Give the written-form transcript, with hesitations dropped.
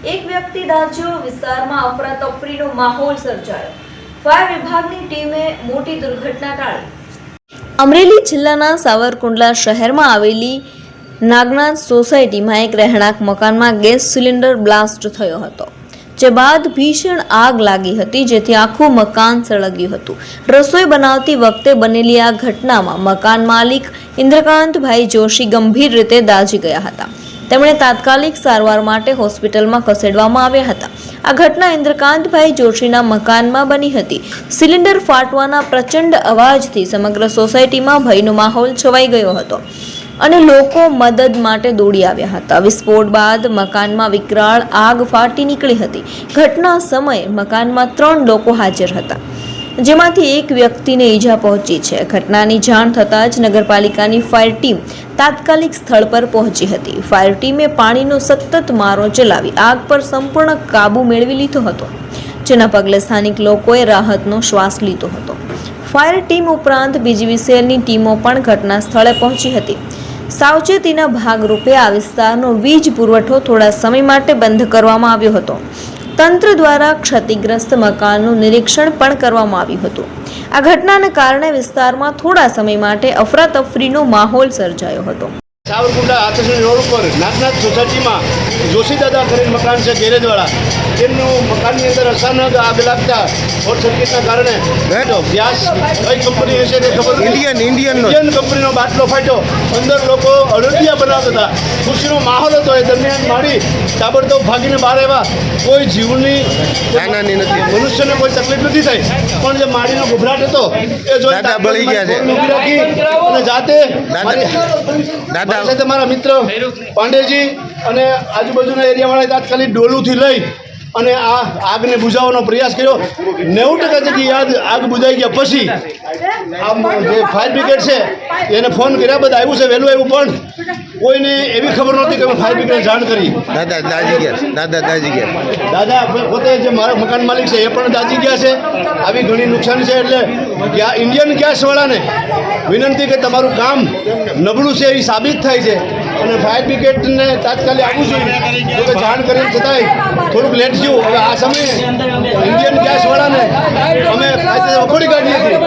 એક વ્યક્તિ દાઝ્યો, વિસ્તારમાં અફરાતફરીનો માહોલ સર્જાયો। ફાયર વિભાગની ટીમે મોટી દુર્ઘટના ટાળી। અમરેલી જિલ્લાના સાવરકુંડલા શહેરમાં આવેલી નાગનાથ સોસાયટીમાં એક રહેણાંક મકાનમાં ગેસ સિલિન્ડર બ્લાસ્ટ થયો હતો, જે બાદ ભીષણ આગ લાગી હતી, જેથી આખું મકાન સળગ્યું હતું। રસોઈ બનાવતી વખતે બનેલી આ ઘટનામાં મકાન માલિક ઇન્દ્રકાંતભાઈ જોશી ગંભીર રીતે દાઝી ગયા હતા। તેમણે તાત્કાલિક સારવાર માટે હોસ્પિટલમાં ખસેડવામાં આવ્યા હતા। આ ઘટના ઇન્દ્રકાંતભાઈ જોશીના મકાનમાં બની હતી। સિલિન્ડર ફાટવાના પ્રચંડ અવાજથી સમગ્ર સોસાયટીમાં ભયનો માહોલ છવાઈ ગયો હતો અને લોકો મદદ માટે દોડી આવ્યા હતા। વિસ્ફોટ બાદ મકાનમાં વિકરાળ આગ ફાટી નીકળી હતી। ઘટના સમયે મકાનમાં 3 લોકો હાજર હતા, જેમાંથી એક વ્યક્તિને ઈજા પહોંચી છે। ઘટનાની જાણ થતાં જ નગરપાલિકાની ફાયર ટીમ તાત્કાલિક સ્થળ પર પહોંચી હતી। ફાયર ટીમે પાણીનો સતત મારો ચલાવી આગ પર સંપૂર્ણ કાબુ મેળવી લીધો હતો, જેના પગલે સ્થાનિક લોકોએ રાહતનો શ્વાસ લીધો હતો। ફાયર ટીમ ઉપરાંત BGVCLની ટીમો પણ ઘટના સ્થળે પહોંચી હતી। સાવચેતીના ભાગરૂપે આ વિસ્તારનો વીજ પુરવઠો થોડા સમય માટે બંધ કરવામાં આવ્યો હતો। તંત્ર દ્વારા ક્ષતિગ્રસ્ત મકાનનું નિરીક્ષણ પણ કરવામાં આવ્યું હતું। આ ઘટનાને કારણે વિસ્તારમાં થોડા સમય માટે અફરાતફરીનો માહોલ સર્જાયો હતો। સાવરકુંડલા આતરસણી રોડ ઉપર નાગનાથ સોસાયટીમાં જોશી દાદા કરીને મકાન છે, ગેરેજવાળા। તેમનું મકાનની અંદર અચાનક આગ લાગતા શોર્ટ સર્કિટના કારણે ગેસ કઈ કંપની હશે તે ખબર ઇન્ડિયન કંપનીનો બાટલો ફાટ્યો। અંદર લોકો અડદિયા બનાવતા હતા, ખુશીનો માહોલ હતો। એ દરમિયાન મારી તાબડતોબ ભાગીને બહાર આવ્યા। કોઈ જીવની નથી, મનુષ્યને કોઈ તકલીફ નથી થઈ, પણ જે માડીનો ગભરાટ હતો એ જોઈ બળી ગયા છે અને જાતે સાથે મારા મિત્ર પાંડેજી અને આજુબાજુના એરિયાવાળાએ તાત્કાલિક ડોલુથી લઈ અને આ આગને બુઝાવવાનો પ્રયાસ કર્યો। 90% જેટલી આગ બુઝાઈ ગયા પછી જે ફાયર બ્રિગેડ છે એને ફોન કર્યા, બધા આવ્યું છે, વહેલું આવ્યું, પણ કોઈને એવી ખબર નહોતી કે ફાયર બ્રિગેડને જાણ કરી। દાદા પોતે જે મારા મકાન માલિક છે એ પણ દાઝી ગયા છે। આવી ઘણી નુકસાની છે, એટલે ઇન્ડિયન ગેસવાળાને વિનંતી કે તમારું કામ નબળું છે એ સાબિત થાય છે અને ફાયર બ્રિગેડને તાત્કાલિક આવવું જોઈએ। તો જાણ કરી છતાંય થોડુંક લેટ થયું। હવે આ સમયે ઇન્ડિયન ગેસવાળાને અમે વખોડી કાઢીએ છીએ।